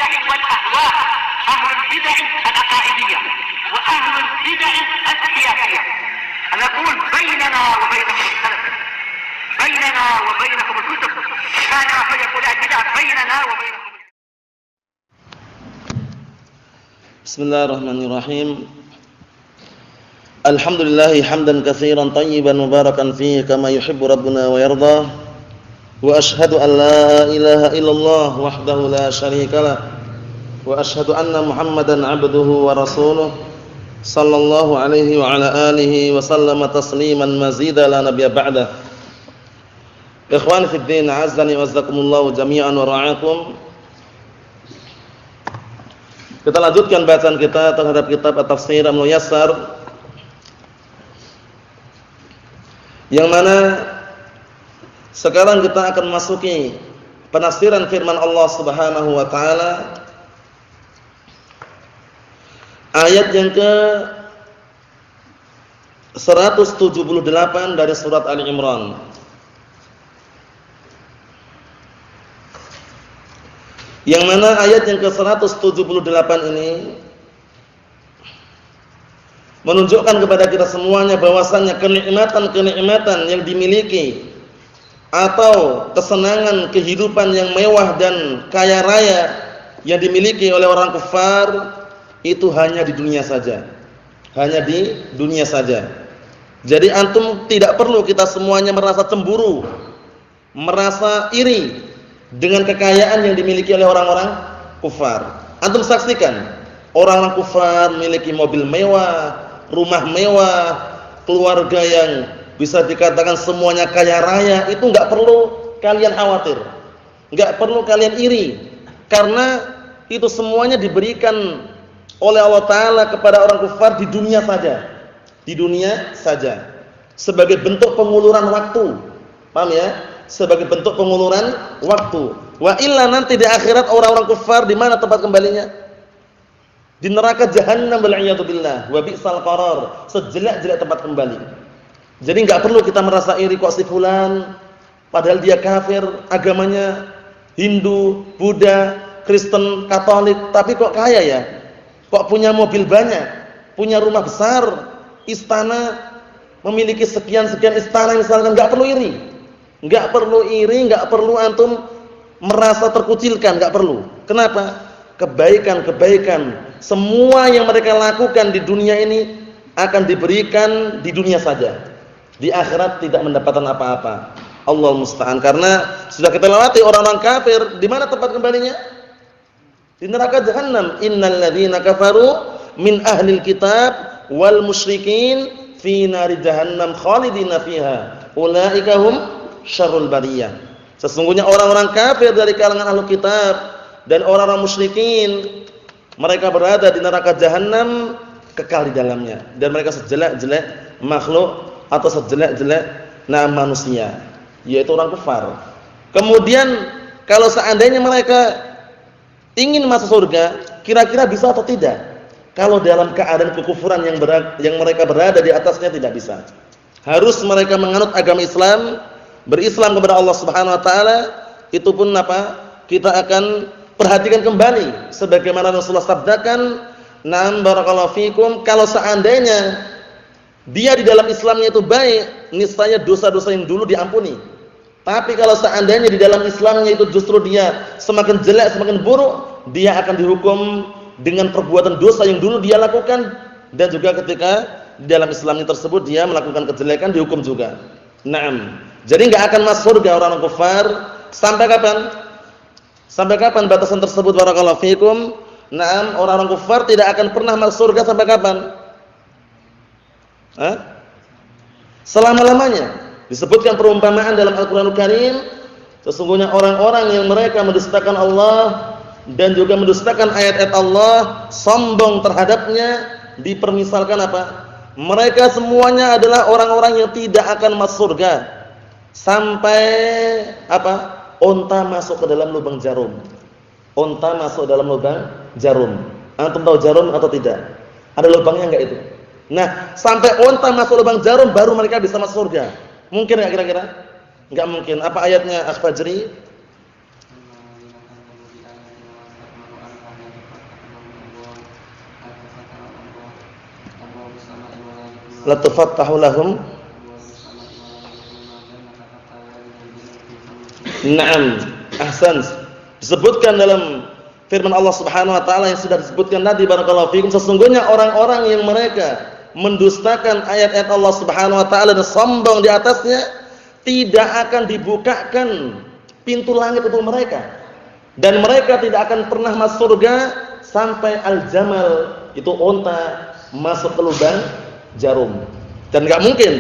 البدع والأهواء، أهل البدع العقائدية وأهل البدع السياسية. نقول بيننا وبينكم السلف، بيننا وبينكم الكتب، كان فيقول البدع بيننا وبينكم. بسم الله الرحمن الرحيم. الحمد لله حمدا كثيرا طيبا مباركا فيه كما يحب ربنا ويرضى. وأشهد أن لا إله إلا الله وحده لا شريك له وأشهد أن محمدا عبده ورسوله صلى الله عليه وعلى آله وسلم تسليما مزيدا لا نبي بعده. Ikhwan fi din, azani wa jazakumullahu jami'an wa ra'akum. Kita lanjutkan bacaan kita terhadap kitab At-Tafsir Al-Muyassar, yang mana sekarang kita akan masuki penafsiran firman Allah Subhanahu wa taala ayat yang ke 178 dari surat Ali Imran. Yang mana ayat yang ke 178 ini menunjukkan kepada kita semuanya bahwasannya kenikmatan-kenikmatan yang dimiliki atau kesenangan kehidupan yang mewah dan kaya raya yang dimiliki oleh orang kafir itu hanya di dunia saja. Hanya di dunia saja. Jadi antum tidak perlu kita semuanya merasa cemburu, merasa iri dengan kekayaan yang dimiliki oleh orang-orang kafir. Antum saksikan orang-orang kafir memiliki mobil mewah, rumah mewah, keluarga yang bisa dikatakan semuanya kaya raya, itu enggak perlu kalian khawatir. Enggak perlu kalian iri. Karena itu semuanya diberikan oleh Allah Ta'ala kepada orang kafir di dunia saja. Di dunia saja. Sebagai bentuk penguluran waktu. Paham ya? Sebagai bentuk penguluran waktu. Wa illa nanti di akhirat orang-orang kafir di mana tempat kembalinya? Di neraka jahannam wal iyadu billah, wa bi'sal qarar, sejelek-jelek tempat kembali. Jadi enggak perlu kita merasa iri kok si fulan padahal dia kafir, agamanya Hindu, Buddha, Kristen, Katolik, tapi kok kaya ya? Kok punya mobil banyak, punya rumah besar, istana, memiliki sekian-sekian istana misalkan, enggak perlu iri. Enggak perlu iri, enggak perlu antum merasa terkucilkan, enggak perlu. Kenapa? Kebaikan-kebaikan semua yang mereka lakukan di dunia ini akan diberikan di dunia saja. Di akhirat tidak mendapatkan apa-apa. Allahul musta'an. Karena sudah kita lewati orang-orang kafir, di mana tempat kembalinya? Di neraka jahannam. Innal ladzina kafaru min ahlil kitab wal musyrikin fi nari jahannam khalidina fiha. Ulaika hum syarrul bariyah. Sesungguhnya orang-orang kafir dari kalangan ahlul kitab dan orang-orang musyrikin, mereka berada di neraka jahannam, kekal di dalamnya, dan mereka sejelek-jelek makhluk atau sejelek-jelek manusia, yaitu orang kafir. Kemudian kalau seandainya mereka ingin masuk surga, kira-kira bisa atau tidak? Kalau dalam keadaan kekufuran yang mereka berada di atasnya, tidak bisa. Harus mereka menganut agama Islam, berislam kepada Allah Subhanahu wa taala. Itu pun apa? Kita akan perhatikan kembali sebagaimana Rasulullah sabdakan, "Na'am barakallahu fikum," kalau seandainya dia di dalam Islamnya itu baik, niscaya dosa-dosa yang dulu diampuni. Tapi kalau seandainya di dalam Islamnya itu justru dia semakin jelek, semakin buruk, dia akan dihukum dengan perbuatan dosa yang dulu dia lakukan, dan juga ketika di dalam Islamnya tersebut dia melakukan kejelekan, dihukum juga. Naam. Jadi enggak akan masuk surga orang kafir sampai kapan? Sampai kapan batasan tersebut barakallahu fikum? Naam, orang-orang kafir tidak akan pernah masuk surga sampai kapan? Selama-lamanya. Disebutkan perumpamaan dalam Al-Qur'anul Karim, sesungguhnya orang-orang yang mereka mendustakan Allah dan juga mendustakan ayat-ayat Allah, sombong terhadapnya, dipermisalkan apa? Mereka semuanya adalah orang-orang yang tidak akan masuk surga sampai apa? Unta masuk ke dalam lubang jarum. Unta masuk dalam lubang jarum. Antum tahu jarum atau tidak? Ada lubangnya enggak itu? Nah, sampai unta masuk lubang jarum baru mereka bisa masuk surga. Mungkin enggak kira-kira? Enggak mungkin. Apa ayatnya, Akh Fajri? la tufattahu lahum. Naam, ahsan. Disebutkan dalam firman Allah Subhanahu wa taala yang sudah disebutkan tadi, barakallahu fikum, sesungguhnya orang-orang yang mereka mendustakan ayat-ayat Allah Subhanahu wa taala dan sombong di atasnya, tidak akan dibukakan pintu langit untuk mereka. Dan mereka tidak akan pernah masuk surga sampai al-jamal, itu unta, masuk ke lubang jarum. Dan enggak mungkin.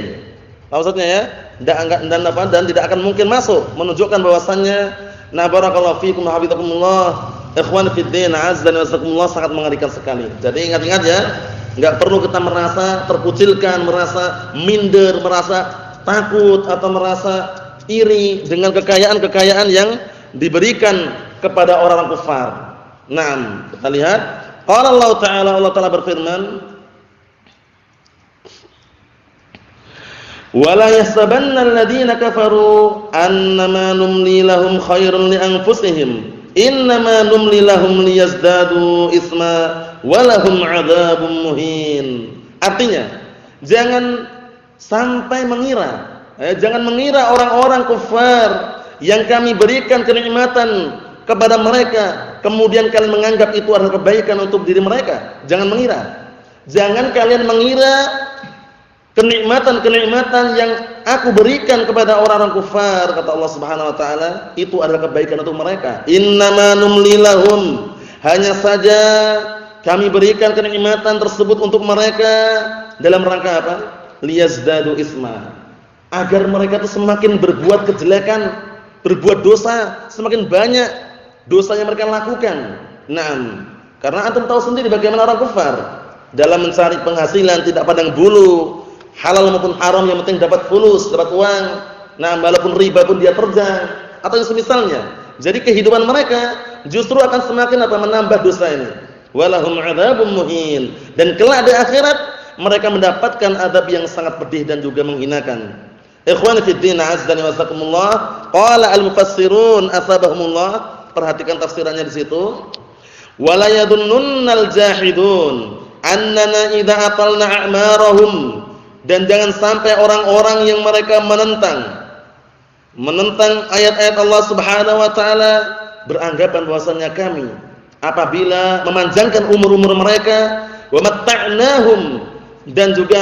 Maksudnya ya, dan tidak akan mungkin masuk, menunjukkan bahwasannya na barakallahu fikum habibakumullah, ikhwan fid din, azza wa jazakumullah, sangat mengerikan sekali. Jadi ingat-ingat ya, enggak perlu kita merasa terkucilkan, merasa minder, merasa takut atau merasa iri dengan kekayaan-kekayaan yang diberikan kepada orang-orang kafir. Naam, kita lihat qala Allah Ta'ala berfirman, wala yahsabanna alladziina kafaru annama numli lahum khairun li anfusihim innama numli lahum liyazdadu isma walahum 'adzabun muhin. Artinya, jangan sampai mengira, jangan mengira orang-orang kafir yang kami berikan kenikmatan kepada mereka, kemudian kalian menganggap itu adalah kebaikan untuk diri mereka. Jangan mengira. Jangan kalian mengira kenikmatan-kenikmatan yang aku berikan kepada orang-orang kafir, kata Allah Subhanahu wa taala, itu adalah kebaikan untuk mereka. Innama numli lahum, hanya saja kami berikan kenikmatan tersebut untuk mereka dalam rangka apa? Liyazdadu isma, agar mereka itu semakin berbuat kejelekan, berbuat dosa, semakin banyak dosa yang mereka lakukan. Naam, karena antum tahu sendiri bagaimana orang kafir dalam mencari penghasilan tidak pandang bulu, halal maupun haram, yang penting dapat fulus, dapat uang. Nah, walaupun riba pun dia terjang atau yang semisalnya. Jadi kehidupan mereka justru akan semakin menambah dosa ini. Walahum 'adzabun muhin, dan kelak di akhirat mereka mendapatkan azab yang sangat pedih dan juga menghinakan. Ikhwani fid din, azza wa jazakumullah, qala al-mufassirun asabahumullah, perhatikan tafsirannya di situ. Wala yadunnunal jahidun annana idza atalna a'marahum, dan jangan sampai orang-orang yang mereka menentang ayat-ayat Allah Subhanahu wa taala beranggapan bahwasanya kami apabila memanjangkan umur-umur mereka, wa matta'nahum, dan juga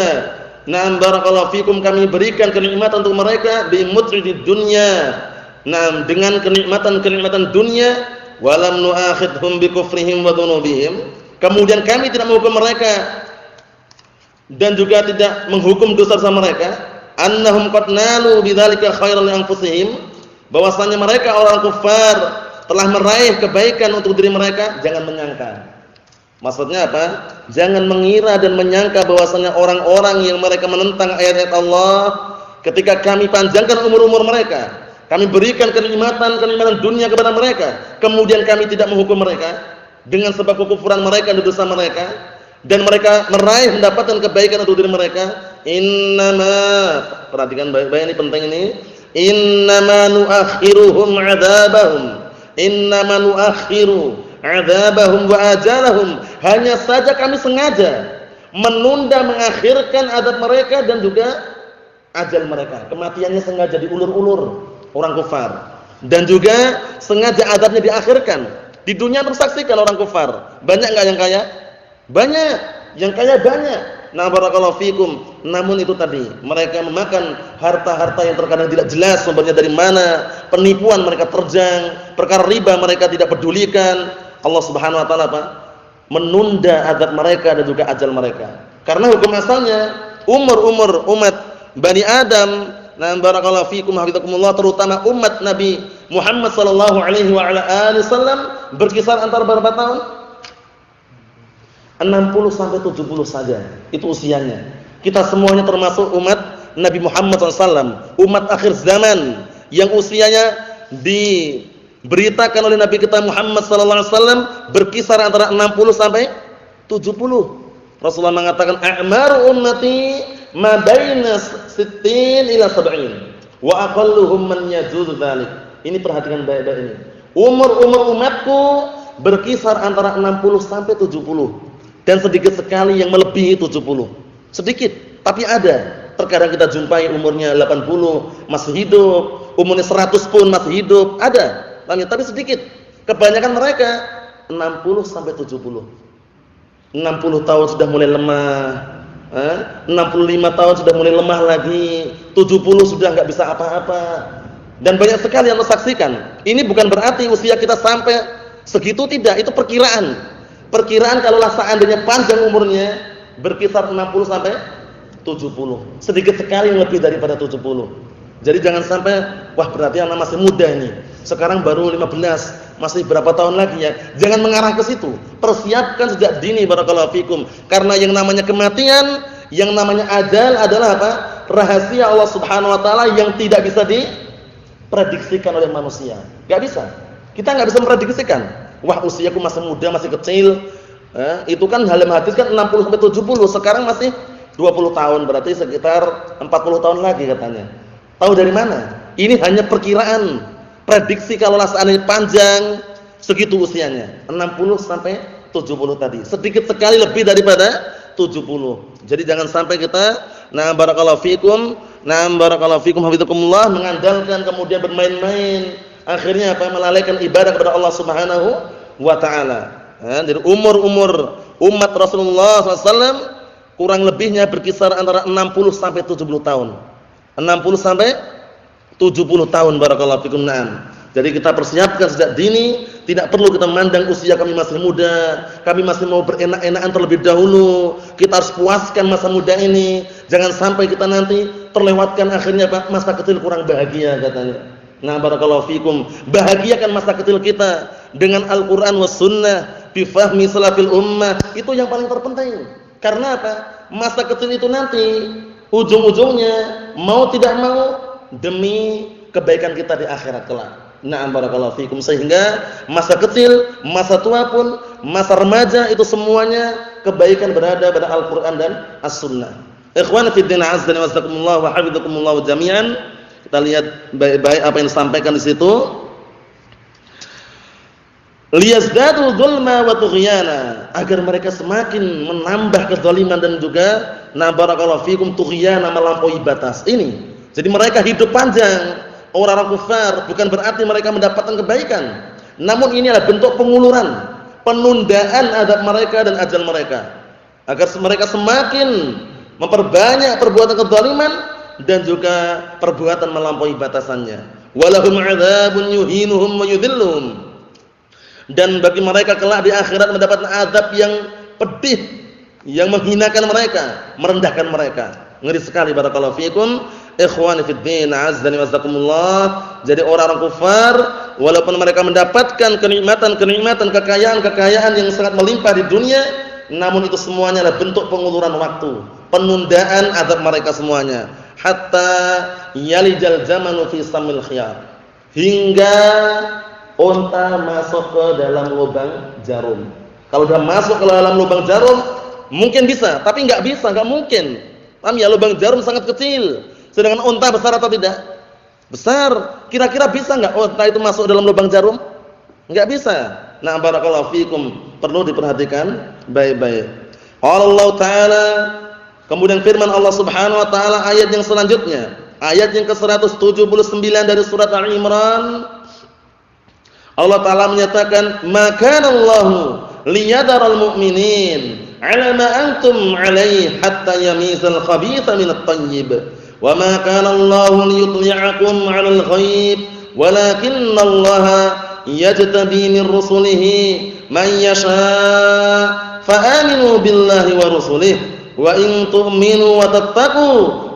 na'am barakallahu fikum, kami berikan kenikmatan untuk mereka bi mut'idid dunya, na'am, dengan kenikmatan-kenikmatan dunia, walam nu'akhidhum bi kufrihim wa dhunubihim, kemudian kami tidak menghukum mereka dan juga tidak menghukum dosa mereka, annahum qad nalu bidzalika khairan li anfusihim, bahwasanya mereka orang kafir telah meraih kebaikan untuk diri mereka. Jangan menyangka. Maksudnya apa? Jangan mengira dan menyangka bahwasanya orang-orang yang mereka menentang ayat-ayat Allah, ketika kami panjangkan umur-umur mereka, kami berikan kenikmatan dunia kepada mereka, kemudian kami tidak menghukum mereka dengan sebab kekufuran mereka dan dosa mereka, dan mereka meraih mendapatkan kebaikan untuk diri mereka. Innama, perhatikan baik-baik, ini penting ini. Innama nuakhiruhum 'adzabahum, innama nuakhiru 'adzabahum wa ajalahum, hanya saja kami sengaja menunda, mengakhirkan azab mereka dan juga ajal mereka. Kematiannya sengaja diulur-ulur orang kafir, dan juga sengaja azabnya diakhirkan. Di dunia tersaksikan orang kafir. Banyak enggak yang kaya? Banyak. Yang kaya banyak. Nah, barakallahu fikum. Namun itu tadi, mereka memakan harta-harta yang terkadang tidak jelas sumbernya dari mana. Penipuan mereka terjang, perkara riba mereka tidak pedulikan. Allah Subhanahu wa taala menunda azab mereka dan juga ajal mereka. Karena hukum asalnya umur-umur umat Bani Adam, nah barakallahu fikum hafizakumullah, terutama umat Nabi Muhammad sallallahu alaihi wa ala alihi wasallam, berkisar antara berapa tahun? 60 sampai 70 saja. Itu usianya. Kita semuanya termasuk umat Nabi Muhammad SAW, umat akhir zaman yang usianya diberitakan oleh Nabi kita Muhammad SAW berkisar antara 60 sampai 70. Rasulullah mengatakan, a'maru ummati ma baina 60 ila 70 wa aqalluhum man yajuzu dzalik. Ini perhatikan baik-baik ini. Umur umatku berkisar antara 60 sampai 70, dan sedikit sekali yang melebihi 70. Sedikit. Tapi ada. Terkadang kita jumpai umurnya 80 masih hidup, umurnya 100 pun masih hidup, ada. Tapi sedikit. Kebanyakan mereka 60 sampai 70. 60 tahun sudah mulai lemah, 65 tahun sudah mulai lemah lagi, 70 sudah enggak bisa apa-apa. Dan banyak sekali yang saya saksikan. Ini bukan berarti usia kita sampai segitu, tidak, itu perkiraan. Perkiraan kalaulah seandainya panjang umurnya berkisar 60 sampai 70. Sedikit sekali yang lebih daripada 70. Jadi jangan sampai wah berarti anak masih muda ini. Sekarang baru 15, masih berapa tahun lagi ya. Jangan mengarah ke situ. Persiapkan sejak dini barakallahu fikum. Karena yang namanya kematian, yang namanya ajal adalah apa? Rahasia Allah Subhanahu wa taala yang tidak bisa diprediksikan oleh manusia. Enggak bisa. Kita enggak bisa memprediksikan. Wah, usiaku masih muda, masih kecil. Itu kan dalam hadis kan 60 sampai 70. Sekarang masih 20 tahun, berarti sekitar 40 tahun lagi katanya. Tahu dari mana? Ini hanya perkiraan, prediksi kalau seandainya panjang segitu usianya, 60 sampai 70 tadi. Sedikit sekali lebih daripada 70. Jadi jangan sampai kita barakallahu fikum, hafizakumullah, mengandalkan kemudian bermain-main, akhirnya apa? Melalaikan ibadah kepada Allah Subhanahu wa taala. Dari umur umat Rasulullah SAW kurang lebihnya berkisar antara 60 sampai 70 tahun. 60 sampai 70 tahun barakallahu fikum. Jadi kita persiapkan sejak dini, tidak perlu kita memandang usia kami masih muda, kami masih mau berenak-enakan terlebih dahulu. Kita harus puaskan masa muda ini. Jangan sampai kita nanti terlewatkan akhirnya masa kecil kurang bahagia katanya. Barakallahu fikum. Bahagiakan masa kecil kita dengan Al-Qur'an was sunnah bi fahmi salafil ummah. Itu yang paling terpenting. Karena apa? Masa kecil itu nanti ujung-ujungnya mau tidak mau demi kebaikan kita di akhirat kelak. Barakallahu fikum. Sehingga masa kecil, masa tua pun, masa remaja itu semuanya kebaikan berada pada Al-Qur'an dan As-Sunnah. Ikhwan fi din, azza wa jazakumullah wa hafizakumullah jami'an. Kita lihat baik-baik apa yang disampaikan di situ. Liyazdadu dzulma wa tughyana, agar mereka semakin menambah kezaliman dan juga barakallahu fikum tughyana, melampaui batas. Ini. Jadi mereka hidup panjang, orang-orang kafir, bukan berarti mereka mendapatkan kebaikan. Namun ini adalah bentuk penguluran, penundaan adab mereka dan ajal mereka. Agar mereka semakin memperbanyak perbuatan kezaliman dan juga perbuatan melampaui batasannya. Walahum 'adzabun yuhinuhum wa yudhilluhum. Dan bagi mereka kelak di akhirat mendapatkan azab yang pedih, yang menghinakan mereka, merendahkan mereka. Ngeri sekali barakallahu fikum. Ikhwani fid din, azzani wazakumullah. Jadi orang-orang kafir walaupun mereka mendapatkan kenikmatan, kekayaan yang sangat melimpah di dunia, namun itu semuanya adalah bentuk penguluran waktu, penundaan azab mereka semuanya. Hatta yalijal zamanu fi samil khiyar. Hingga unta masuk ke dalam lubang jarum. Kalau sudah masuk ke dalam lubang jarum, mungkin bisa, tapi enggak bisa, enggak mungkin. Paham ya, lubang jarum sangat kecil. Sedangkan unta besar atau tidak? Besar. Kira-kira bisa enggak unta itu masuk dalam lubang jarum? Enggak bisa. Barakallahu fikum. Perlu diperhatikan baik-baik. Qala Allah Ta'ala, kemudian firman Allah Subhanahu wa taala ayat yang selanjutnya, ayat yang ke-179 dari surat Al-Imran. Allah Ta'ala menyatakan, "Maka Allahu liyadharal mu'minin 'ala ma antum 'alaihi hatta yamizal khabitha minat thayyib. Wa ma kana Allahu liyutli'akum 'alal ghaib, walakinnallaha yajtabi min rusulihi man yasha'. Fa aminu billahi wa rusulihi, wa in tu'minu wa tattaqu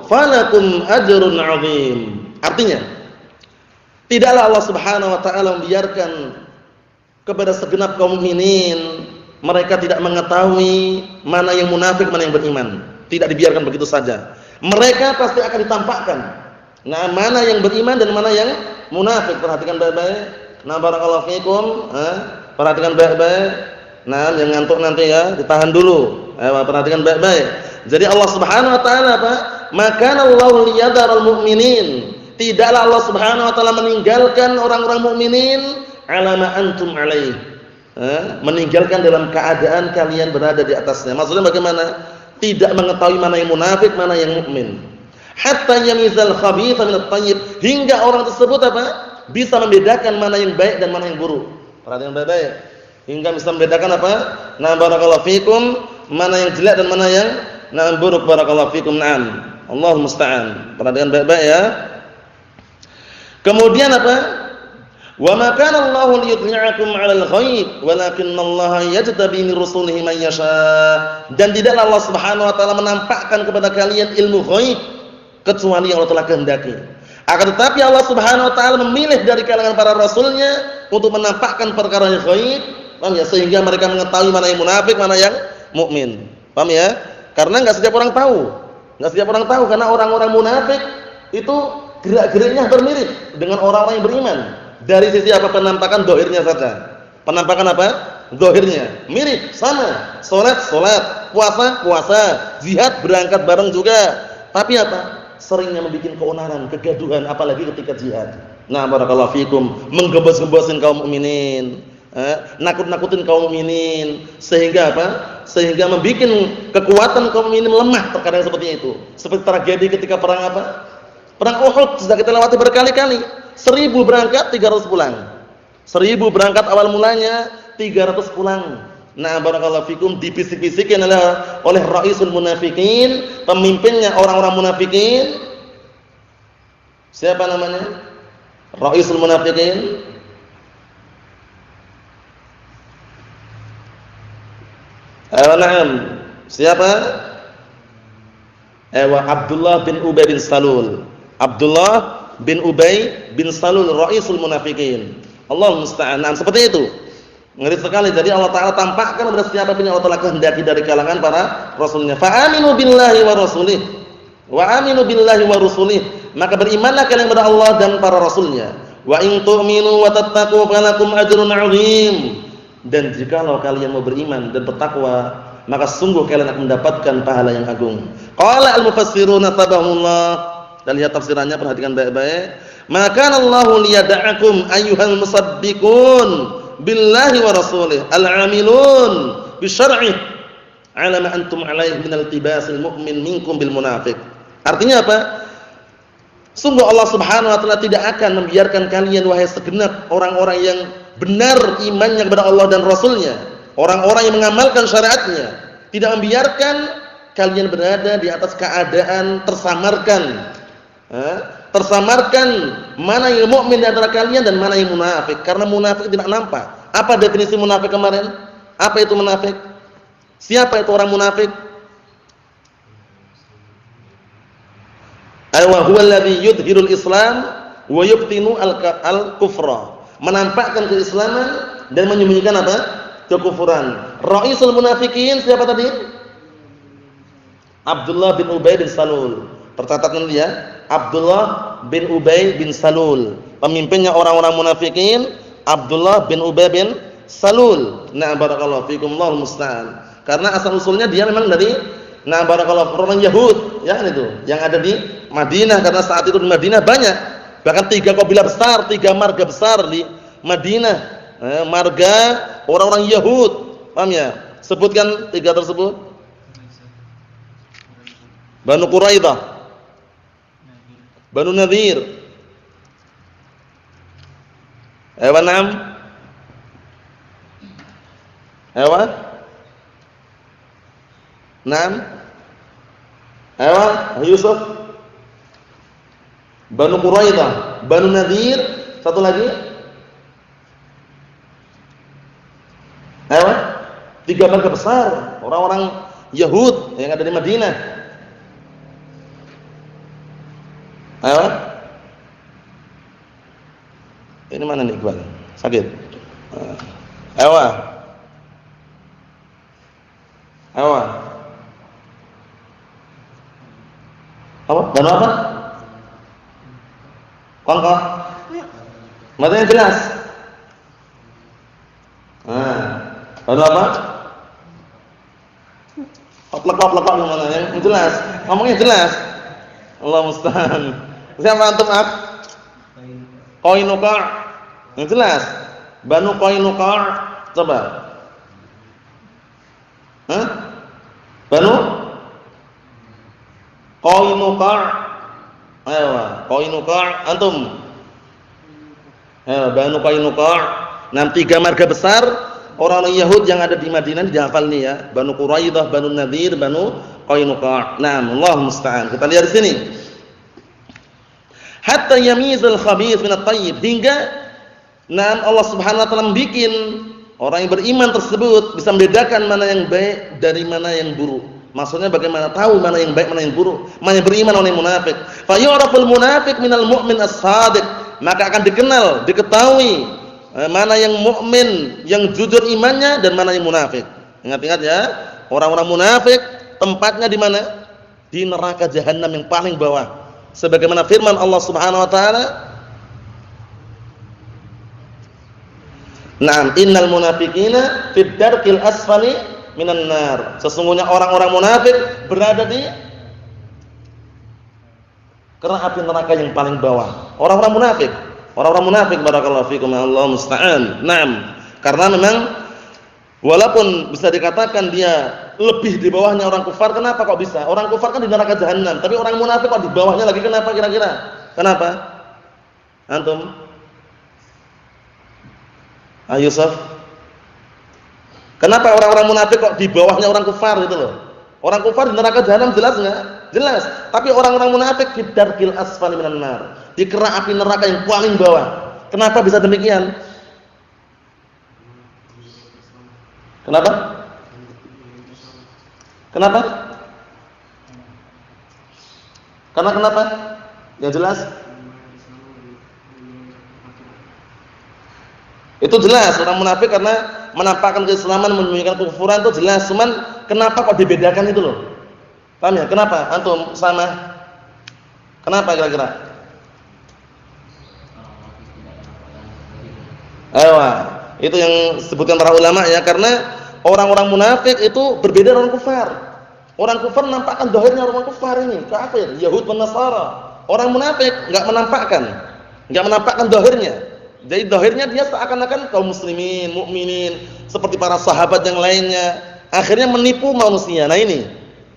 falakum ajrun 'adzim." Artinya, tidaklah Allah Subhanahu wa taala membiarkan kepada segenap kaum mukminin mereka tidak mengetahui mana yang munafik, mana yang beriman. Tidak dibiarkan begitu saja. Mereka pasti akan ditampakkan. Mana yang beriman dan mana yang munafik. Perhatikan baik-baik. Barakallahu fikum. Perhatikan baik-baik. Yang ngantuk nanti ya, ditahan dulu. Perhatikan baik-baik. Jadi Allah Subhanahu wa taala apa? Maka Allahu liyadharal mu'minin. Tidaklah Allah Subhanahu wa taala meninggalkan orang-orang mukminin 'ala ma antum 'alaihi. Meninggalkan dalam keadaan kalian berada di atasnya. Maksudnya bagaimana? tidak mengetahui mana yang munafik, mana yang mukmin. Hatta yamizal khabitha minat thayyib, hingga orang tersebut apa? Bisa membedakan mana yang baik dan mana yang buruk. Perhatian baik-baik. Hingga bisa membedakan apa? Nah, barakallahu fikum, mana yang jelek dan mana yang buruk. Barakallahu fikum. Naam. Allahu musta'an. Perhatikan baik-baik ya. Kemudian apa? Wa ma kana Allahu liyudli'akum 'alal ghaib, walakinnallaha yajtabi min rusulihi man yasha. Dan tidaklah Allah Subhanahu wa taala menampakkan kepada kalian ilmu ghaib kecuali yang Allah telah kehendaki. Akan tetapi Allah Subhanahu wa taala memilih dari kalangan para rasulnya untuk menampakkan perkara yang ghaib, paham ya? Sehingga mereka mengetahui mana yang munafik, mana yang mukmin. Paham ya? Karena enggak setiap orang tahu. Enggak setiap orang tahu, karena orang-orang munafik itu gerak-geriknya hampir mirip dengan orang-orang yang beriman. Dari sisi apa? Penampakan zahirnya saja. Penampakan apa? Zahirnya mirip, sama. Salat, puasa, jihad berangkat bareng juga. Tapi apa? Seringnya membuat keonaran, kegaduhan, apalagi ketika jihad. Nah, barakallahu fikum, menggembos-gembosin kaum mukminin, nakut-nakutin kaum mukminin, sehingga apa? Sehingga membuat kekuatan kaum mukminin lemah terkadang seperti itu. Seperti tragedi ketika perang apa? Perang Uhud sudah kita lewati berkali-kali. 1000 berangkat, 300 pulang. 1000 berangkat awal mulanya, 300 pulang. Nah, barakallahu fikum, dibisik-bisikin oleh raisul munafikin, pemimpinnya orang-orang munafikin. Siapa namanya? Raisul munafikin. Na'am. Siapa? Abdullah bin Ubay bin Salul. Abdullah bin Ubay bin Salul, raisul munafikin. Allahumma musta'an. Nah, seperti itu. Ngeri sekali. Jadi Allah Ta'ala tampakkan kepada siapa pun yang Allah Ta'ala kehendaki dari kalangan para rasulnya. Fa'aminu billahi wa rasulih. Wa aminu billahi wa rusulih. Maka berimanlah kalian kepada Allah dan para rasulnya. Wa in tu'minu wa tattaqu falakum ajrun 'azim. Dan jikalau kalian mau beriman dan bertakwa, maka sungguh kalian akan mendapatkan pahala yang agung. Qala al-mufassiruna tabahullah. Dan lihat tafsirannya, perhatikan baik-baik. Maka Allahu liyada'akum ayyuhal musaddiqun billahi wa rasulih al-amilun bi syar'ih ala ma antum alaihi min al-tibasil mu'min minkum bil munafiq. Artinya apa? Sungguh Allah Subhanahu wa taala tidak akan membiarkan kalian wahai segenap orang-orang yang benar imannya kepada Allah dan Rasulnya, orang-orang yang mengamalkan syariatnya, tidak membiarkan kalian berada di atas keadaan tersamarkan. Tersamarkan mana yang mukmin di antara kalian dan mana yang munafik, karena munafik tidak nampak. Apa definisi munafik kemarin? Apa itu munafik? Siapa itu orang munafik? Aywa huwa alladhi yudhhirul islam wa yubtinu al-kufra. Menampakkan keislaman dan menyembunyikan apa? Kekufuran. Raisul munafikin siapa tadi? Abdullah bin Ubay bin Salul. Tercatat nanti ya. Abdullah bin Ubay bin Salul. Pemimpinnya orang-orang munafikin Abdullah bin Ubay bin Salul. Nah, barakallahu fikum, Allahul musta'an. Karena asal usulnya dia memang dari barakallahu orang Yahud, ya kan itu, yang ada di Madinah, karena saat itu di Madinah banyak. Bahkan 3 kabilah besar, 3 marga besar di Madinah. Marga orang-orang Yahud. Paham ya? Sebutkan 3 tersebut. Banu Quraidah, Banu Nadir, Na'am, Na'am, Yusuf, Banu Quraidah, Banu Nadir, satu lagi, 3 marga besar orang-orang Yahud yang ada di Madinah. Ini mana nih Iqbal? Sakit. Apa? Banu apa? Kongkoh. Matanya jelas. Banu apa? Oplek-oplek yang mana? Yang jelas. Ngomongnya jelas. Allah musta'an. Siapa antum Qainuqa'. Yang jelas. Banu Qainuqa'. Coba. Banu Qainuqa'. Ayo, Qainuqa' antum. Ayo, Banu Qainuqa'. Nah, 3 marga besar orang-orang Yahud yang ada di Madinah dihafal nih ya. Banu Quraidah, Banu Nadir, Banu Qainuqa'. Nah, Allah musta'an. Kita lihat di sini. Hatta yamizul khabith min at-thayyib, hingga Allah Subhanahu wa taala membikin orang yang beriman tersebut bisa membedakan mana yang baik dari mana yang buruk. Maksudnya bagaimana tahu mana yang baik, mana yang buruk, mana yang beriman, mana yang munafik. Fa yu'raful munafiq minal mu'min as-shadiq, maka akan dikenal, diketahui mana yang mukmin, yang jujur imannya dan mana yang munafik. Ingat-ingat ya, orang-orang munafik tempatnya di mana? Di neraka jahanam yang paling bawah. Sebagaimana firman Allah Subhanahu wa taala, "Na'am, innal munafiqina fid darkil asfali minan nar." Sesungguhnya orang-orang munafik berada di kerana api neraka yang paling bawah. Orang-orang munafik barakallahu fikum, Allah musta'an. Naam. Karena memang walaupun bisa dikatakan dia lebih di bawahnya orang kufar, kenapa kok bisa? Orang kufar kan di neraka jahanam, tapi orang munafik kok di bawahnya lagi, kenapa kira-kira? Kenapa? Antum? Yusuf? Kenapa orang-orang munafik kok di bawahnya orang kufar gitu loh? Orang kufar di neraka jahanam jelas enggak? Jelas. Tapi orang-orang munafik di darkil asfali minan nar, di kerak api neraka yang paling bawah. Kenapa bisa demikian? Kenapa? Kenapa? Karena kenapa? Yang jelas. Itu jelas orang munafik karena menampakkan keislaman, menyembunyikan kekufuran itu jelas. Cuman kenapa kok dibedakan itu loh? Paham ya? Kenapa? Antum sama? Kenapa kira-kira? Ayo, itu yang disebutkan para ulama ya, karena orang-orang munafik itu berbeda dengan orang kufar. Orang kufar menampakkan zahirnya orang kufar ini, kafir, Yahud dan Nasara. Orang munafik enggak menampakkan zahirnya. Jadi zahirnya dia seakan-akan kaum muslimin, mukminin, seperti para sahabat yang lainnya. Akhirnya menipu manusia. Nah ini,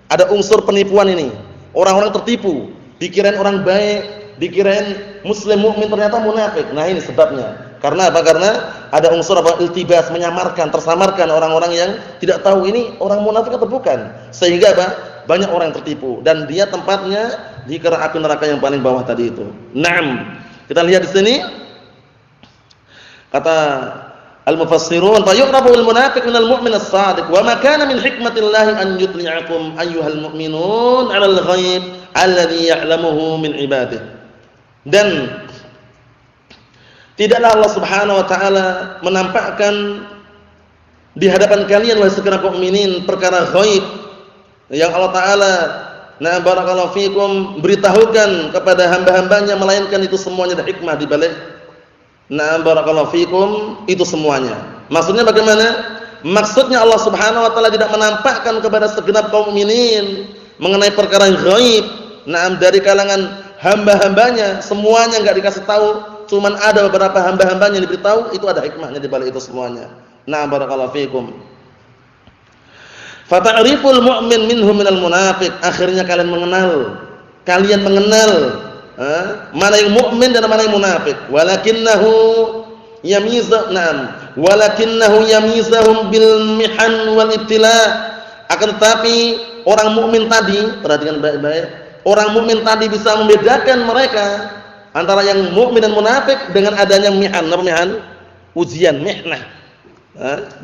ada unsur penipuan ini. Orang-orang tertipu, dikirain orang baik, dikirain muslim mukmin, ternyata munafik. Nah ini sebabnya. Karena apa? Karena ada unsur apa? Iltibas, menyamarkan, tersamarkan orang-orang yang tidak tahu ini orang munafik atau bukan. Sehingga apa? Banyak orang yang tertipu dan dia tempatnya di kerak api neraka yang paling bawah tadi itu. Naam. Kita lihat di sini. Kata al-mufassirun, "Fa yu'rafu al-munafiq minal mu'min as-shadiq wa ma kana min hikmatillahi an yutli'akum ayyuhal mu'minun 'alal ghaib alladhi ya'lamuhu min ibadihi." Dan tidaklah Allah Subhanahu wa taala menampakkan di hadapan kalian wahai sekalian kaum mukminin perkara ghaib yang Allah taala barakallahu fikum beritahukan kepada hamba-hambanya, melainkan itu semuanya ada hikmah di balik barakallahu fikum itu semuanya. Maksudnya bagaimana? Maksudnya Allah Subhanahu wa taala tidak menampakkan kepada segenap kaum mukminin mengenai perkara yang ghaib dari kalangan hamba-hambanya, semuanya enggak dikasih tahu. Cuman ada beberapa hamba-hambanya yang diberitahu, itu ada hikmahnya di balik itu semuanya. Barakallahu fikum. Fata'riful mu'min minhum minal munafiq. Akhirnya kalian mengenal mana yang mukmin dan mana yang munafik. Walakinnahu yamizahum bil mihan wal ibtila. Akan tetapi orang mukmin tadi, perhatikan baik-baik, orang mukmin tadi bisa membedakan mereka antara yang mukmin dan munafik dengan adanya mihan. Apa mihan? Ujian, mihnah.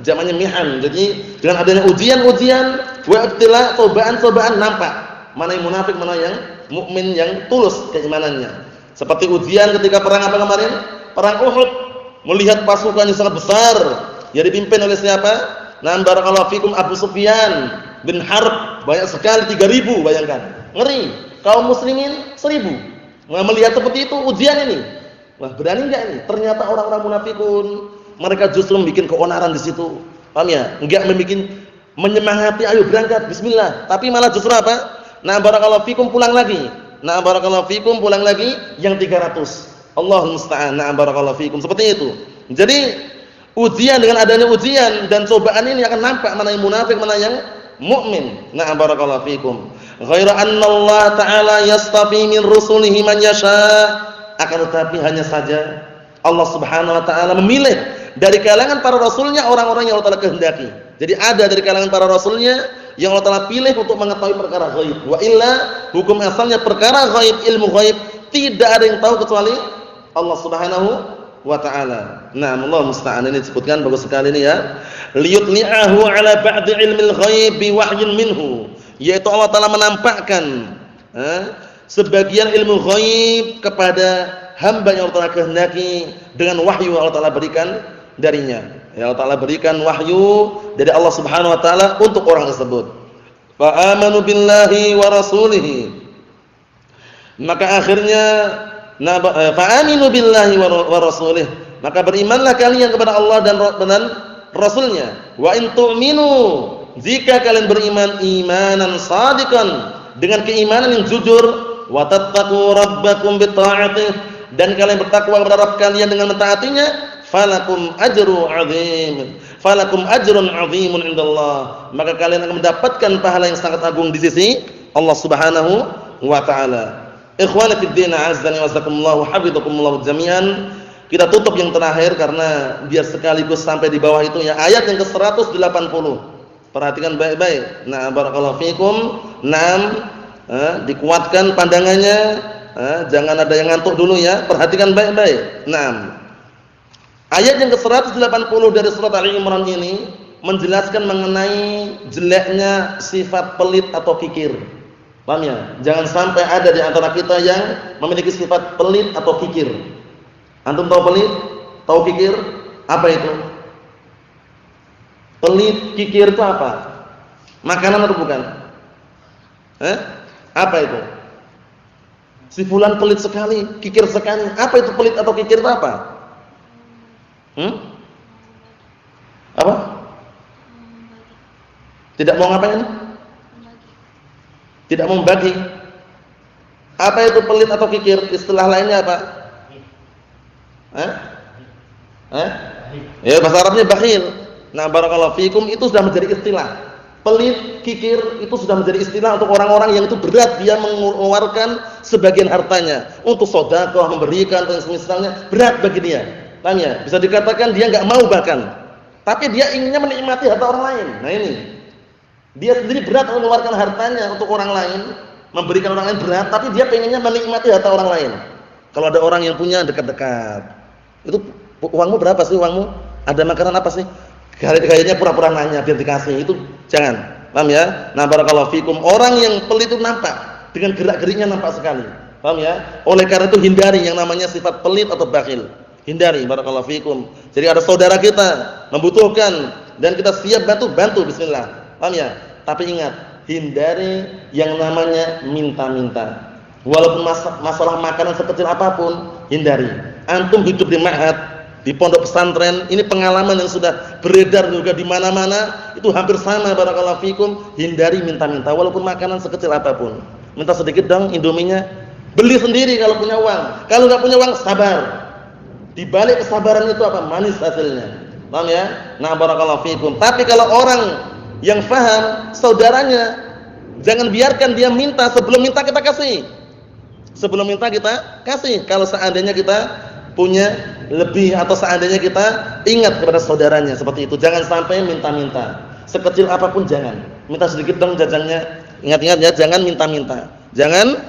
Zamannya mihan. Jadi dengan adanya ujian-ujian, wa ibtila, cobaan-cobaan, nampak mana yang munafik, mana yang mukmin yang tulus keimanannya. Seperti ujian ketika perang apa kemarin? Perang Uhud. Melihat pasukan yang sangat besar, yang dipimpin oleh siapa? Barakallahu fikum Abu Sufyan bin Harb, banyak sekali 3.000, bayangkan. Ngeri. Kaum muslimin 1.000. Melihat seperti itu ujian ini. Wah, berani enggak ini? Ternyata orang-orang munafikun, mereka justru membuat keonaran di situ. Paham ya? Enggak membuat menyemangati, ayo berangkat, bismillah. Tapi malah justru apa? Barakallahu fikum pulang lagi. Barakallahu fikum pulang lagi yang 300. Allahul musta'an. Barakallahu fikum. Seperti itu. Jadi ujian, dengan adanya ujian dan cobaan ini akan nampak mana yang munafik, mana yang mukmin. Barakallahu fikum. Ghaira anna Allah Ta'ala yastafi min rusulihi man yasha. Akan tetapi hanya saja Allah Subhanahu wa taala memilih dari kalangan para rasulnya orang-orang yang Allah Ta'ala kehendaki. Jadi ada dari kalangan para rasulnya yang Allah Ta'ala pilih untuk mengetahui perkara ghaib. Wa illa, hukum asalnya perkara ghaib, ilmu ghaib tidak ada yang tahu kecuali Allah Subhanahu wa ta'ala. Nah, Allah musta'an, ini disebutkan bagus sekali ini ya. Liyutli'ahu ala ba'di ilmil ghaib bi wahyin minhu. Yaitu Allah Ta'ala menampakkan sebagian ilmu ghaib kepada hamba yang Allah Ta'ala kehendaki dengan wahyu yang Allah Ta'ala berikan darinya. Ya, Allah Ta'ala berikan wahyu dari Allah Subhanahu wa ta'ala untuk orang tersebut. Fa amanu billahi wa rasulihi. Maka akhirnya fa'aminu billahi wa rasulih, maka berimanlah kalian kepada Allah dan Rasulnya. Wa in tu'minu, jika kalian beriman imanan shadiqan, dengan keimanan yang jujur, wa tattaqu rabbakum bi ta'atih, dan kalian bertakwa kepada Rabb kalian dengan mentaatinya, falakum ajrun 'azimun indallah, maka kalian akan mendapatkan pahala yang sangat agung di sisi Allah Subhanahu wa ta'ala. Ikhwani fid din, azzani wa jazakumullah, hafizakumullah jami'an. Kita tutup yang terakhir karena biar sekaligus sampai di bawah itu ya, ayat yang ke-180. Perhatikan baik-baik. Nah, barakallahu fikum. Dikuatkan pandangannya, jangan ada yang ngantuk dulu ya. Perhatikan baik-baik. Ayat yang ke-180 dari surat Ali Imran ini menjelaskan mengenai jeleknya sifat pelit atau kikir. Paham ya? Jangan sampai ada di antara kita yang memiliki sifat pelit atau kikir. Antum tahu pelit? Tahu kikir? Apa itu? Pelit, kikir itu apa? Makanan atau bukan? Apa itu? Si fulan pelit sekali, kikir sekali. Apa itu pelit atau kikir itu apa? Apa? Tidak mau ngapain? Tidak membagi. Apa itu pelit atau kikir? Istilah lainnya apa? Ya, bahasa Arabnya bakhil. Nah, barakallahu fikum, itu sudah menjadi istilah. Pelit, kikir itu sudah menjadi istilah untuk orang-orang yang itu berat dia mengeluarkan sebagian hartanya untuk sedekah, memberikan dan semisalnya, berat bagi dia. Paham ya? Bisa dikatakan dia enggak mau bahkan. Tapi dia inginnya menikmati harta orang lain. Nah, ini. Dia sendiri berat mengeluarkan hartanya untuk orang lain, memberikan orang lain berat, tapi dia pengennya menikmati harta orang lain. Kalau ada orang yang punya dekat-dekat, itu uangmu berapa sih uangmu? Ada makanan apa sih? Kayaknya pura-pura nanya biar dikasih, itu jangan. Paham ya? Nah, barakallahu fikum, orang yang pelit itu nampak, dengan gerak-geriknya nampak sekali. Paham ya? Oleh karena itu hindari yang namanya sifat pelit atau bakhil. Hindari, barakallahu fikum. Jadi ada saudara kita membutuhkan dan kita siap bantu bismillah. Paham ya? Tapi ingat, hindari yang namanya minta-minta. Walaupun masalah makanan sekecil apapun, hindari. Antum hidup di ma'had, di pondok pesantren, ini pengalaman yang sudah beredar juga di mana-mana, itu hampir sama barakallahu fikum, hindari minta-minta walaupun makanan sekecil apapun. Minta sedikit dong indominya, beli sendiri kalau punya uang. Kalau enggak punya uang, sabar. Di balik kesabaran itu apa? Manis hasilnya. Paham ya? Nah, barakallahu fikum. Tapi kalau orang yang faham saudaranya, jangan biarkan dia minta, sebelum minta kita kasih. Sebelum minta kita kasih. Kalau seandainya kita punya lebih atau seandainya kita ingat kepada saudaranya seperti itu, jangan sampai minta-minta. Sekecil apapun jangan. Minta sedikit dong jajannya. Ingat-ingat ya, jangan minta-minta. Jangan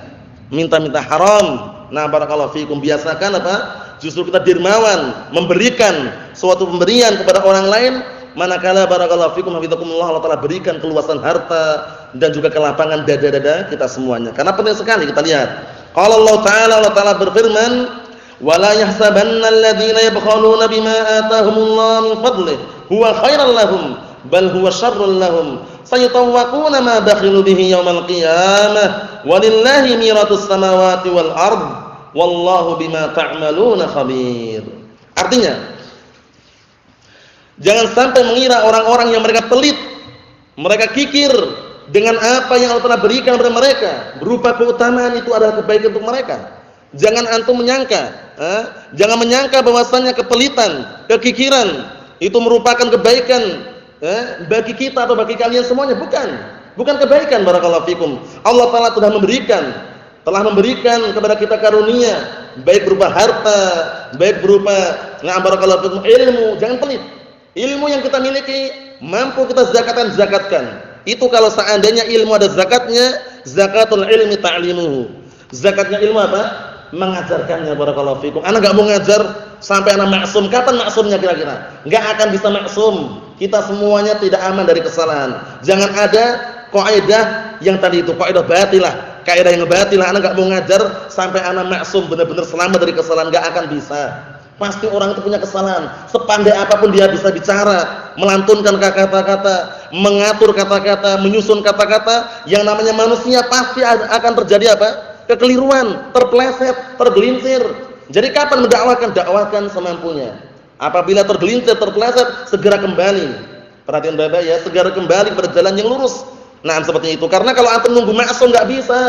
minta-minta, haram. Nah, barakallahu fikum, biasakan apa? Justru kita dermawan, memberikan suatu pemberian kepada orang lain. Manakala barakallahu fikum hafizakumullah, Allah Ta'ala berikan keluasan harta dan juga kelapangan dada-dada kita semuanya. Karena penting sekali kita lihat. Qala Allah Ta'ala berfirman, "Wa la yahsabanna alladziina yabkhaluna bima ataahumullahu min fadlihi huwa khairan lahum bal huwa syarrun lahum sayutawwaquna ma bakhilu bihi yaumal qiyamah walillahi miratus samawati wal ard wallahu bima ta'maluna khabir." Artinya, jangan sampai mengira orang-orang yang mereka pelit, mereka kikir dengan apa yang Allah telah berikan kepada mereka berupa keutamaan, itu adalah kebaikan untuk mereka. Jangan antum menyangka, jangan menyangka bahwasannya kepelitan, kekikiran itu merupakan kebaikan bagi kita atau bagi kalian semuanya, bukan. bukan kebaikan. Barakallahu fikum. Allah Taala telah memberikan kepada kita karunia, baik berupa harta, baik berupa barakallahu fikum ilmu. Jangan pelit. Ilmu yang kita miliki mampu kita zakatkan. Itu kalau seandainya ilmu ada zakatnya, zakatul ilmi ta'limuhu. Zakatnya ilmu apa? Mengajarkannya. Barakallahu fikum. Anak enggak mau ngajar sampai anak maksum. Kapan maksumnya kira-kira? Enggak akan bisa maksum. Kita semuanya tidak aman dari kesalahan. Jangan ada kaidah yang tadi itu, kaidah batilah. Kaidah yang batilah, anak enggak mau ngajar sampai anak maksum benar-benar selamat dari kesalahan, enggak akan bisa. Pasti orang itu punya kesalahan. Sepandai apapun dia bisa bicara, melantunkan kata-kata, mengatur kata-kata, menyusun kata-kata, yang namanya manusia pasti akan terjadi apa? Kekeliruan, terpeleset, tergelincir. Jadi kapan mendakwahkan? Dakwahkan semampunya. Apabila tergelincir, terpeleset, segera kembali. Perhatian Bapak ya, segera kembali kepada jalan yang lurus. Nah, seperti itu. Karena kalau antum nunggu maksum enggak bisa.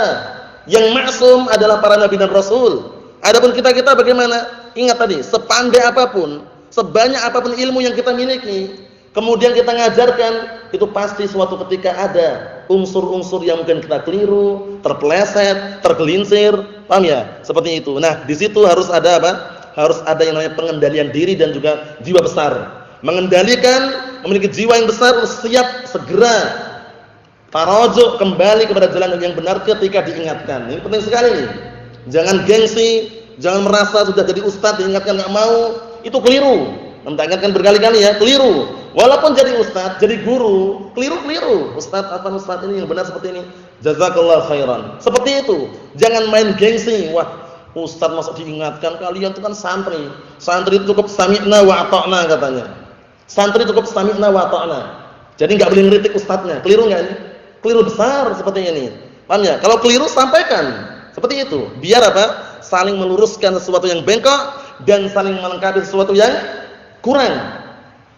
Yang maksum adalah para nabi dan rasul. Adapun kita bagaimana? Ingat tadi, sepandai apapun, sebanyak apapun ilmu yang kita miliki, kemudian kita ngajarkan, itu pasti suatu ketika ada unsur-unsur yang mungkin kita keliru, terpeleset, tergelincir, paham ya? Seperti itu. Nah, di situ harus ada apa? Harus ada yang namanya pengendalian diri dan juga jiwa besar. Mengendalikan, memiliki jiwa yang besar, siap segera tarajuk kembali kepada jalan yang benar ketika diingatkan. Ini penting sekali nih. Jangan gengsi, jangan merasa sudah jadi ustaz diingatkan enggak mau, itu keliru. Kita ingatkan berkali-kali ya, keliru. Walaupun jadi ustaz, jadi guru, keliru. Ustaz ini yang benar seperti ini. Jazakallahu khairan. Seperti itu. Jangan main gengsi. Wah, ustaz masuk diingatkan, kalian itu kan santri. Santri itu cukup sami'na wa ata'na katanya. Santri cukup sami'na wa ata'na. Jadi enggak boleh ngeritik ustaznya. Keliru enggak ini? Keliru besar seperti ini. Paham ya? Kalau keliru sampaikan. Seperti itu. Biar apa? Saling meluruskan sesuatu yang bengkok dan saling melengkapi sesuatu yang kurang.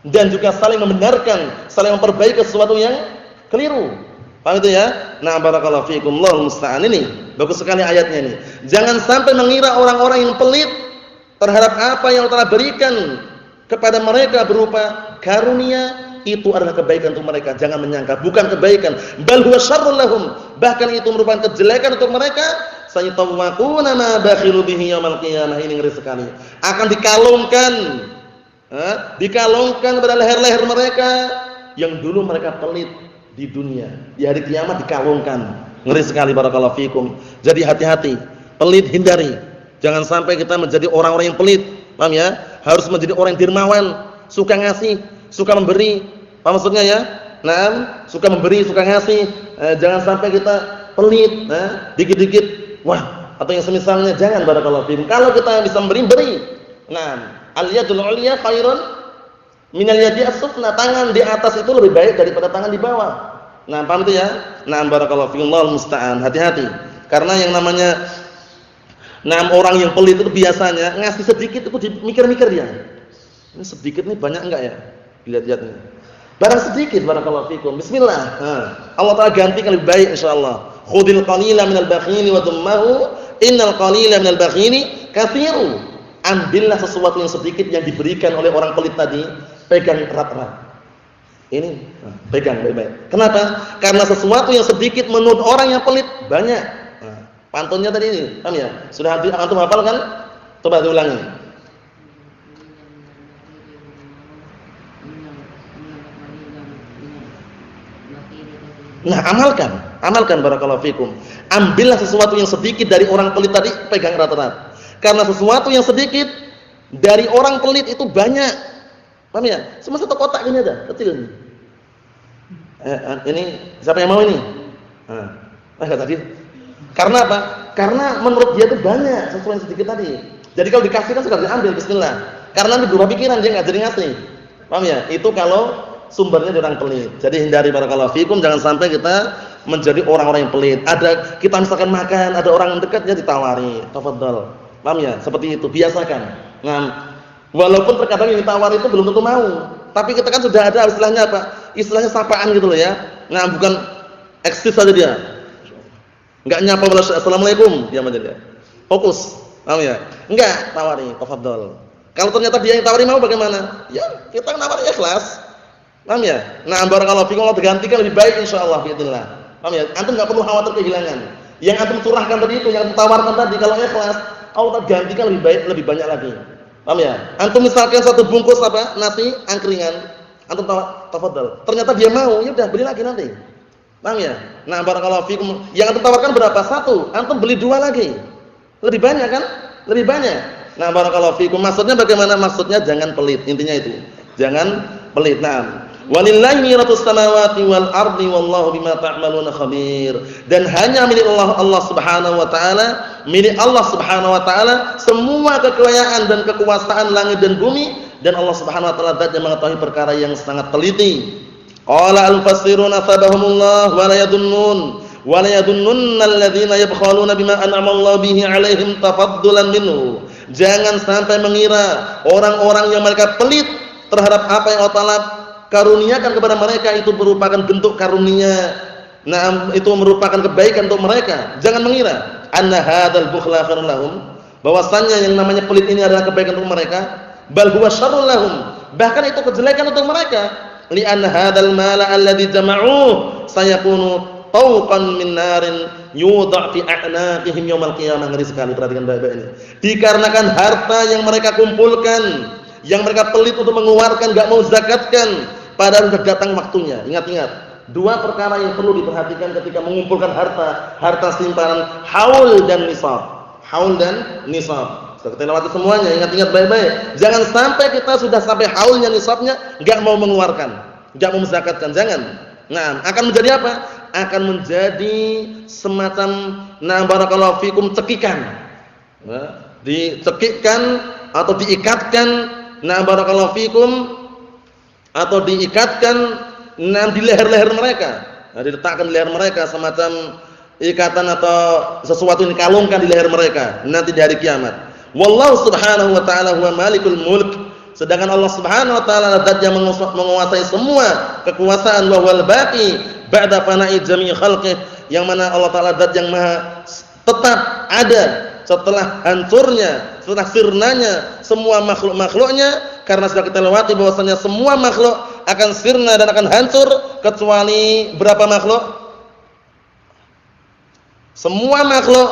Dan juga saling membenarkan, saling memperbaiki sesuatu yang keliru. Paham itu ya? Nah, barakallahu fiikum. Allahu musta'an. Ini bagus sekali ayatnya ini. Jangan sampai mengira orang-orang yang pelit terhadap apa yang Allah berikan kepada mereka berupa karunia, itu adalah kebaikan untuk mereka. Jangan menyangka bukan kebaikan, bal huwa syarrul lahum, bahkan itu merupakan kejelekan untuk mereka. Sayatawaquna ma bakhilu bihi yaumil qiyamah. Ini ngeri sekali. Akan dikalungkan pada leher-leher mereka yang dulu mereka pelit di dunia. Di hari kiamat dikalungkan. Ngeri sekali. Barakallahu fikum. Jadi hati-hati, pelit hindari. Jangan sampai kita menjadi orang-orang yang pelit. Paham ya? Harus menjadi orang yang dermawan, suka ngasih, suka memberi. Apa maksudnya ya? Nah, suka memberi, suka ngasih. Jangan sampai kita pelit, dikit-dikit. Wah, atau yang semisalnya, jangan. Barakallahu fiikum. Kalau kita bisa memberi, beri. Nah, al-yadul 'ulya khairun minal yadi as-sufla. Tangan di atas itu lebih baik daripada tangan di bawah. Nah, paham itu ya? Nah, barakallahu fiikum. Allahul musta'an. Hati-hati. Karena yang namanya orang yang pelit itu biasanya ngasih sedikit itu mikir-mikir dia. Ini sedikit nih banyak enggak ya? Lihat-lihat nih. Barang sedikit, barakallahu fikum. Bismillah. Allah Ta'ala gantikan lebih baik insyaallah. Khudil qalila minal bakhili wa dhammahu innal qalila minal bakhili katsiru. Ambillah sesuatu yang sedikit yang diberikan oleh orang pelit tadi, pegang erat-erat. Ini pegang baik-baik. Kenapa? Karena sesuatu yang sedikit menurut orang yang pelit banyak. Pantunnya tadi ini, paham ya? Sudah antum hafal kan? Coba diulangi. Nah, amalkan barakallahu fikum. Ambillah sesuatu yang sedikit dari orang pelit tadi, pegang erat-erat. Karena sesuatu yang sedikit dari orang pelit itu banyak. Paham ya? Cuma satu kotak gini aja, kecil ini. Ini siapa yang mau ini? Tadi. Karena apa? Karena menurut dia itu banyak sesuatu yang sedikit tadi. Jadi kalau dikasihkan segera diambil, bismillah. Karena nanti berubah pikiran dia enggak jadi ngasih. Paham ya? Itu kalau sumbernya dari orang pelit. Jadi hindari barakallahu fikum, jangan sampai kita menjadi orang-orang yang pelit. Ada kita misalkan makan, ada orang yang dekatnya ditawari, tafadhal. Paham ya? Seperti itu, biasakan. Nah, walaupun terkadang yang ditawari itu belum tentu mau, tapi kita kan sudah ada istilahnya apa? Istilahnya sapaan gitu loh ya. Nah, bukan eksis saja dia. Enggak nyapa assalamualaikum, diam aja dia. Fokus. Paham ya? Enggak, tawari, tafadhal. Kalau ternyata dia yang tawari mau bagaimana? Ya, kita nawari ikhlas. Paham ya? Nah, barakallahu fikum, Allah gantikan lebih baik insyaallah biidznillah. Paham ya? Antum enggak perlu khawatir kehilangan. Yang antum curahkan tadi itu, yang antum tawarkan tadi, kalau ikhlas, Allah gantikan lebih baik, lebih banyak lagi. Paham ya? Antum misalkan satu bungkus apa? Nasi angkringan, antum tafadhal. Ternyata dia mau, ya udah beli lagi nanti. Paham ya? Nah, barakallahu fikum, yang antum tawarkan berapa? Satu, antum beli dua lagi. Lebih banyak kan? Lebih banyak. Nah, barakallahu fikum, maksudnya bagaimana? Maksudnya jangan pelit, intinya itu. Jangan pelit. Nah, walillahi miratus samawati wal ardi wallahu bima ta'maluna khabir. Dan hanya milik Allah Subhanahu wa taala, milik Allah Subhanahu wa taala semua kekayaan dan kekuasaan langit dan bumi, dan Allah Subhanahu wa taala zat yang mengetahui perkara yang sangat teliti. Qala al-mufassiruna sabahumullah wa la yadunnunna alladhina yabkhaluna bima an'ama Allah bihi 'alaihim tafaddulan minhu. Jangan sampai mengira orang-orang yang mereka pelit terhadap apa yang Allah Ta'ala karuniakan kepada mereka itu merupakan bentuk karunia. Nah, itu merupakan kebaikan untuk mereka. Jangan mengira anna hadzal bukhla khairun lahum, bahwasannya yang namanya pelit ini adalah kebaikan untuk mereka. Bal huwa syarrun lahum, bahkan itu kejelekan untuk mereka. Li anna hadzal mala alladzi jama'uhu sayakunu tawqan min narin yudha' fi a'naqihim yaumil qiyamah. Ngeri sekali, perhatikan baik-baik ini. Dikarenakan harta yang mereka kumpulkan, yang mereka pelit untuk mengeluarkan, enggak mau zakatkan, padahal sudah datang waktunya. Ingat-ingat, dua perkara yang perlu diperhatikan ketika mengumpulkan harta simpanan, haul dan nisab. Haul dan nisab. Sudah kita lewati semuanya, ingat-ingat baik-baik. Jangan sampai kita sudah sampai haulnya, nisabnya, enggak mau mengeluarkan, enggak mau menzakatkan, jangan. Nah, akan menjadi apa? Akan menjadi semacam barakallahu fikum cekikan. Nah, dicekikkan atau diikatkan, barakallahu fikum, atau diikatkan di leher-leher mereka. Nah, diletakkan di leher mereka semacam ikatan atau sesuatu yang dikalungkan di leher mereka nanti di hari kiamat. Wallahu subhanahu wa ta'ala huwa malikul mulk. Sedangkan Allah Subhanahu wa ta'ala zat yang menguasai semua kekuasaan, wa huwal baqi ba'da fana'i jami' khalqih, yang mana Allah Ta'ala zat yang maha tetap ada setelah hancurnya, setelah sirnanya semua makhluk-makhluknya. Karena sudah kita lewati bahwasanya semua makhluk akan sirna dan akan hancur kecuali berapa makhluk? Semua makhluk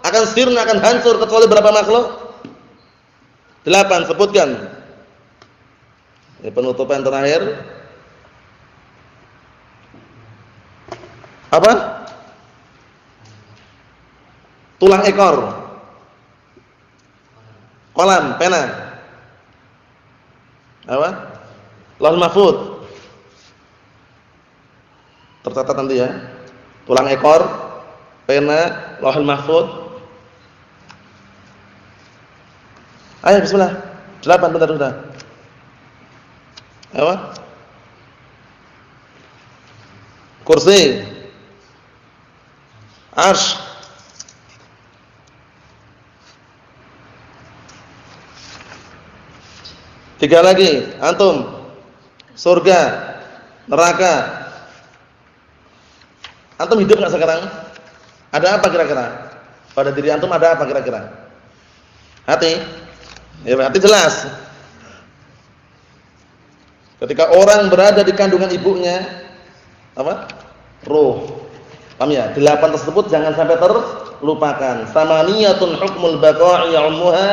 akan sirna, akan hancur kecuali berapa makhluk? 8, sebutkan. Ini penutupan terakhir. Apa? Tulang ekor, kolam, pena, apa? Lauhul mahfuz. Tercatat nanti ya. Tulang ekor, pena, lauhul mahfuz. Ayo bismillah. 8 bentar sudah. Apa? Kursi, arsy, tiga lagi, antum, surga, neraka. Antum hidup nggak sekarang? Ada apa kira-kira? Pada diri antum ada apa kira-kira? Hati? Ya, hati jelas. Ketika orang berada di kandungan ibunya, apa? Ruh. Paham ya? 8 tersebut jangan sampai terlupakan. Samaniyatun hukmul baqa'i ya'ummuha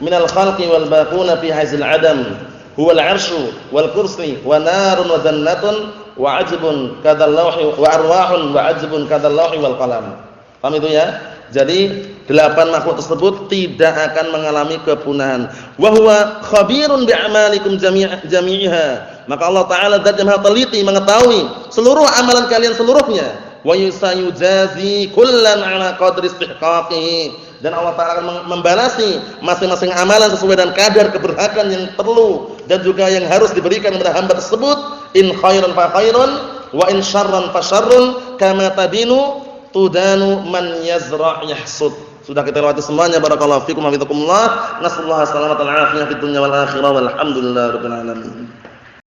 minal khalqi wal baquna fi haizil adam. Huwal 'arsyu wal kursi wa narun wa jannatun wa 'ajbun kadzal lawhi wa arwahun wa 'ajbun kadzal lawhi wal qalam. Paham itu ya? Jadi 8 makhluk tersebut tidak akan mengalami kepunahan. Wa huwa khabirun bi'amalikum jami'iha. Maka Allah Ta'ala zat yang maha teliti mengetahui seluruh amalan kalian seluruhnya. Wa yusayujazi kullan 'ala qadri istihqaqihi. Dan Allah Ta'ala akan membalasi masing-masing amalan sesuai dengan kadar keberhakan yang perlu dan juga yang harus diberikan kepada hamba tersebut. In khairan fa khairun wa in syarran fa syarrun kama tadinu tudanu man yazra' yahsud. Sudah kita lewati semuanya. Barakallahu fikum wa hafizakumullah. Nasallahu alaihi wa sallam fid dunya wal akhirah walhamdulillahirabbil alamin.